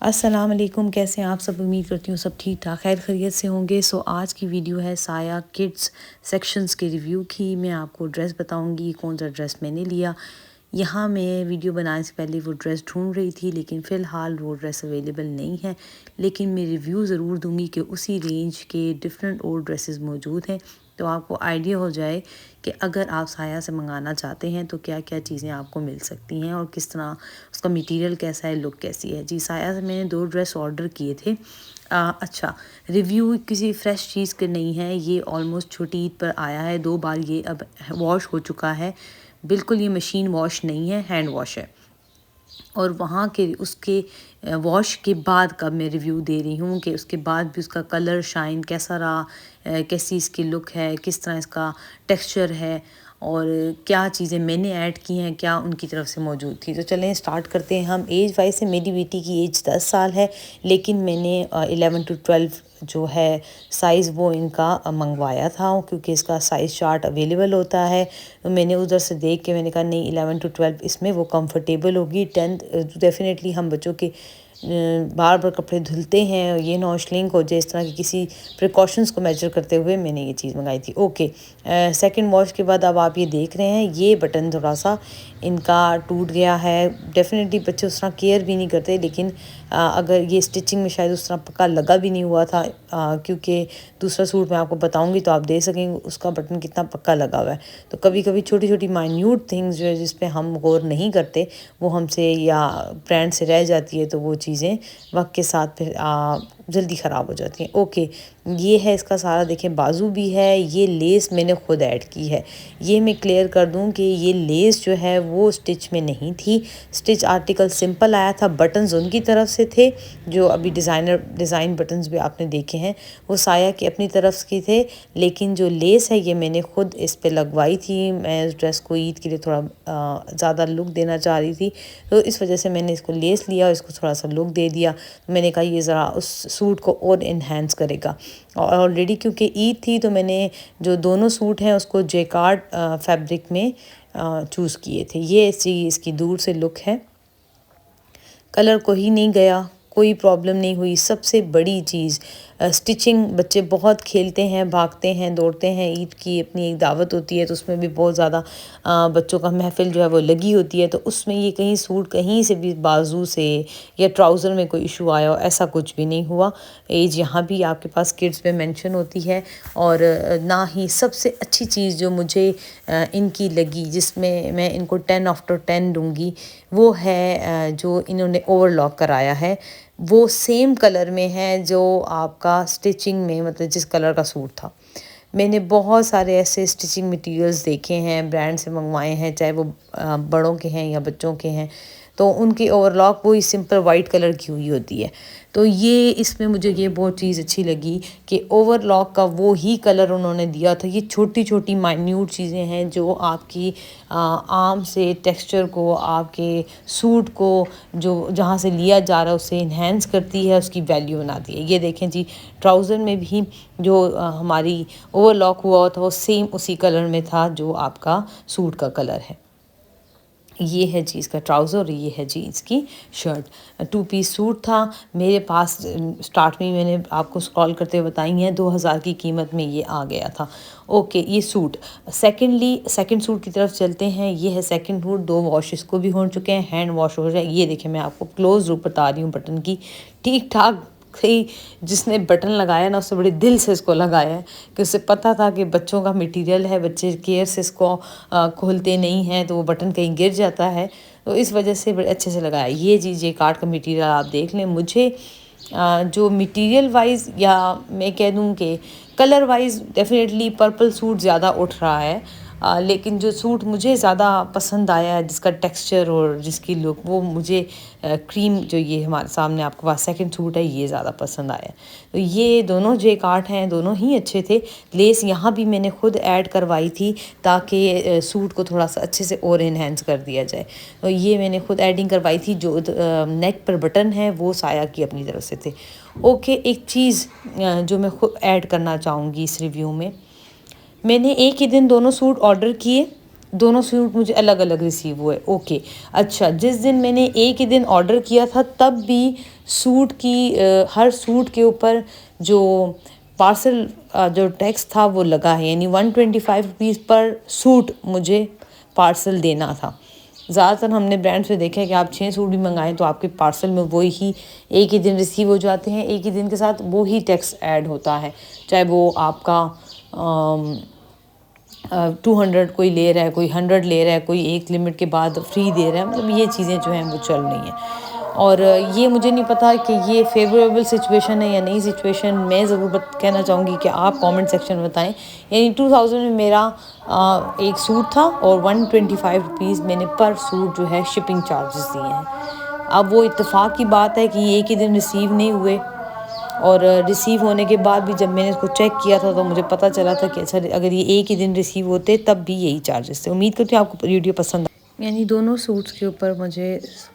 अस्सलाम वालेकुम, कैसे हैं आप सब। उम्मीद करती हूँ सब ठीक ठाक खैर खैरियत से होंगे। आज की वीडियो है साया किड्स सेक्शंस के रिव्यू की। मैं आपको ड्रेस बताऊँगी कौन सा ड्रेस मैंने लिया। यहाँ मैं वीडियो बनाने से पहले वो ड्रेस ढूंढ रही थी, लेकिन फ़िलहाल वो ड्रेस अवेलेबल नहीं है। लेकिन मैं रिव्यू ज़रूर दूँगी कि उसी रेंज के डिफरेंट और ड्रेसेस मौजूद हैं, तो आपको आइडिया हो जाए कि अगर आप साया से मंगाना चाहते हैं तो क्या क्या चीज़ें आपको मिल सकती हैं और किस तरह उसका मटेरियल कैसा है, लुक कैसी है। जी, साया से मैंने 2 ड्रेस ऑर्डर किए थे। अच्छा, रिव्यू किसी फ़्रेश चीज़ के नहीं है, ये ऑलमोस्ट छोटी ईद पर आया है। 2 बार ये अब वॉश हो चुका है। बिल्कुल ये मशीन वॉश नहीं है, हैंड वॉश है। और वहाँ के उसके वॉश के बाद का मैं रिव्यू दे रही हूँ कि उसके बाद भी उसका कलर शाइन कैसा रहा, कैसी इसकी लुक है, किस तरह इसका टेक्सचर है और क्या चीज़ें मैंने ऐड की हैं, क्या उनकी तरफ से मौजूद थी। तो चलें स्टार्ट करते हैं हम। एज वाइज से मेरी बेटी की एज 10 साल है, लेकिन मैंने 11 to 12 जो है साइज़ वो इनका मंगवाया था, क्योंकि इसका साइज़ चार्ट अवेलेबल होता है। तो मैंने उधर से देख के मैंने कहा नहीं 11 to 12 इसमें वो कंफर्टेबल होगी। 10 डेफिनेटली हम बच्चों के बार बार कपड़े धुलते हैं, ये नॉशलिंग हो जाए, इस तरह की किसी प्रिकॉशंस को मेजर करते हुए मैंने ये चीज़ मंगाई थी। ओके, सेकंड वॉश के बाद अब आप ये देख रहे हैं ये बटन थोड़ा सा इनका टूट गया है। डेफिनेटली बच्चे उस तरह केयर भी नहीं करते, लेकिन अगर ये स्टिचिंग में शायद उस तरह पक्का लगा भी नहीं हुआ था, क्योंकि दूसरा सूट मैं आपको बताऊंगी तो आप देख सकेंगे उसका बटन कितना पक्का लगा हुआ है। तो कभी कभी छोटी छोटी माइन्यूट थिंग्स जो है जिस पे हम गौर नहीं करते वो हमसे या ब्रांड से रह जाती है, तो वो चीज़ें वक्त के साथ फिर जल्दी ख़राब हो जाती हैं। ओके, ये है इसका सारा, देखें बाजू भी है। ये लेस मैंने खुद ऐड की है। ये मैं क्लियर कर दूं कि ये लेस जो है वो स्टिच में नहीं थी। स्टिच आर्टिकल सिंपल आया था, बटन्स उनकी तरफ से थे। जो अभी डिज़ाइन बटन्स भी आपने देखे हैं वो साया की अपनी तरफ के थे, लेकिन जो लेस है ये मैंने खुद इस पे लगवाई थी। मैं इस ड्रेस को ईद के लिए थोड़ा ज़्यादा लुक देना चाह रही थी, तो इस वजह से मैंने इसको लेस लिया और इसको थोड़ा सा लुक दे दिया। मैंने कहा ये ज़रा उस सूट को और इन्हेंस करेगा। और ऑलरेडी क्योंकि ईद थी तो मैंने जो दोनों सूट हैं उसको जेकार्ड फैब्रिक में चूज़ किए थे। ये इसकी दूर से लुक है। कलर को ही नहीं गया, कोई प्रॉब्लम नहीं हुई। सबसे बड़ी चीज़ स्टिचिंग, बच्चे बहुत खेलते हैं, भागते हैं, दौड़ते हैं। ईद की अपनी एक दावत होती है तो उसमें भी बहुत ज़्यादा बच्चों का महफिल जो है वो लगी होती है। तो उसमें ये कहीं सूट कहीं से भी बाजू से या ट्राउज़र में कोई इशू आया हो, ऐसा कुछ भी नहीं हुआ। एज यहाँ भी आपके पास किड्स पे मेंशन होती है। और ना ही सबसे अच्छी चीज़ जो मुझे इनकी लगी, जिसमें मैं इनको 10/10 दूँगी, वो है जो इन्होंने ओवरलॉक कराया है। वो सेम कलर में है जो आपका स्टिचिंग में, मतलब जिस कलर का सूट था। मैंने बहुत सारे ऐसे स्टिचिंग मटेरियल्स देखे हैं, ब्रांड से मंगवाए हैं, चाहे वो बड़ों के हैं या बच्चों के हैं, तो उनकी ओवरलॉक वही सिंपल वाइट कलर की हुई होती है। तो ये इसमें मुझे ये बहुत चीज़ अच्छी लगी कि ओवरलॉक का वो ही कलर उन्होंने दिया था। ये छोटी छोटी माइन्यूट चीज़ें हैं जो आपकी आर्म से टेक्सचर को, आपके सूट को जो जहाँ से लिया जा रहा है उससे इन्हेंस करती है, उसकी वैल्यू बनाती है। ये देखें जी, ट्राउज़र में भी जो हमारी ओवरलॉक हुआ था वो सेम उसी कलर में था जो आपका सूट का कलर है। ये है जी इसका ट्राउज़र और ये है जी इसकी शर्ट। 2 पीस सूट था मेरे पास। स्टार्ट में मैंने आपको स्क्रॉल करते हुए बताई हैं, 2000 की कीमत में ये आ गया था। ओके, ये सूट। सेकंड सूट की तरफ चलते हैं। ये है सेकंड सूट। 2 वॉश इसको भी हो चुके हैं, हैंड वॉश हो जाए। ये देखिए मैं आपको क्लोज लुक बता रही हूँ बटन की। ठीक ठाक ही जिसने बटन लगाया ना उससे बड़े दिल से इसको लगाया है, कि उसे पता था कि बच्चों का मटेरियल है, बच्चे केयर से इसको खोलते नहीं हैं तो वो बटन कहीं गिर जाता है, तो इस वजह से बड़े अच्छे से लगाया। ये जी जेकार्ड का मटेरियल आप देख लें। मुझे जो मटेरियल वाइज या मैं कह दूँ कि colour wise definitely purple suit ज़्यादा उठ रहा है, लेकिन जो सूट मुझे ज़्यादा पसंद आया है, जिसका टेक्सचर और जिसकी लुक, वो मुझे क्रीम जो ये हमारे सामने आपके पास सेकंड सूट है ये ज़्यादा पसंद आया। तो ये दोनों जेकार्ड हैं, दोनों ही अच्छे थे। लेस यहाँ भी मैंने खुद ऐड करवाई थी ताकि सूट को थोड़ा सा अच्छे से और इन्हेंस कर दिया जाए। तो ये मैंने खुद एडिंग करवाई थी। जो नेक पर बटन है वो साया की अपनी तरफ से थे। ओके, एक चीज़ जो मैं खुद ऐड करना चाहूँगी इस रिव्यू में, मैंने एक ही दिन दोनों सूट ऑर्डर किए, दोनों सूट मुझे अलग अलग रिसीव हुए। ओके, अच्छा, जिस दिन मैंने एक ही दिन ऑर्डर किया था तब भी सूट की हर सूट के ऊपर जो पार्सल जो टैक्स था वो लगा है, यानी 125 रुपीज़ पर सूट मुझे पार्सल देना था। ज़्यादातर हमने ब्रांड्स में देखा है कि आप 6 सूट भी मंगाएं तो आपके पार्सल में वो ही एक ही दिन रिसीव हो जाते हैं, एक ही दिन के साथ वो ही टैक्स ऐड होता है, चाहे वो आपका 200 कोई ले रहा है, कोई 100 ले रहा है, कोई एक लिमिट के बाद फ्री दे रहा है, मतलब ये चीज़ें जो हैं वो चल रही हैं। और ये मुझे नहीं पता कि ये फेवरेबल सिचुएशन है या नहीं सिचुएशन। मैं ज़रूर कहना चाहूँगी कि आप कमेंट सेक्शन में बताएं। यानी 2000 में मेरा एक सूट था और 125 रुपीज़ मैंने पर सूट जो है शिपिंग चार्जेस दिए हैं। अब वो इत्तेफाक की बात है कि एक ही दिन रिसीव नहीं हुए, और रिसीव होने के बाद भी जब मैंने इसको चेक किया था तो मुझे पता चला था कि अच्छा, अगर ये एक ही दिन रिसीव होते तब भी यही चार्जेस थे। उम्मीद करती हूँ आपको वीडियो पसंद। यानी दोनों सूट्स के ऊपर मुझे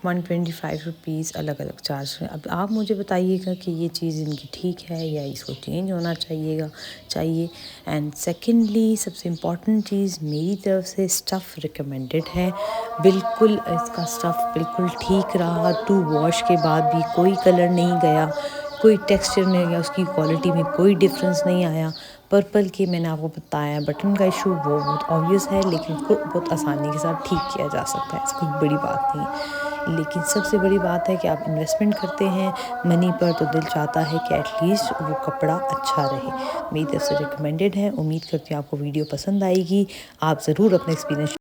125 रुपीज़ अलग अलग चार्ज हुए। अब आप मुझे बताइएगा कि ये चीज़ इनकी ठीक है या इसको चेंज होना चाहिए। एंड सेकेंडली, सबसे इम्पॉर्टेंट चीज़ मेरी तरफ से, स्टफ़ रिकमेंडेड है, बिल्कुल इसका स्टफ़ बिल्कुल ठीक रहा। 2 वॉश के बाद भी कोई कलर नहीं गया, कोई टेक्सचर नहीं गया, उसकी क्वालिटी में कोई डिफरेंस नहीं आया। पर्पल की मैंने आपको बताया बटन का इशू वो बहुत ऑब्वियस है, लेकिन उसको बहुत आसानी के साथ ठीक किया जा सकता है, इसकी कोई बड़ी बात नहीं है। लेकिन सबसे बड़ी बात है कि आप इन्वेस्टमेंट करते हैं मनी पर तो दिल चाहता है कि एटलीस्ट वो कपड़ा अच्छा रहे। मेरी तरफ से रिकमेंडेड है। उम्मीद करती हूँ आपको वीडियो पसंद आएगी। आप ज़रूर अपना एक्सपीरियंस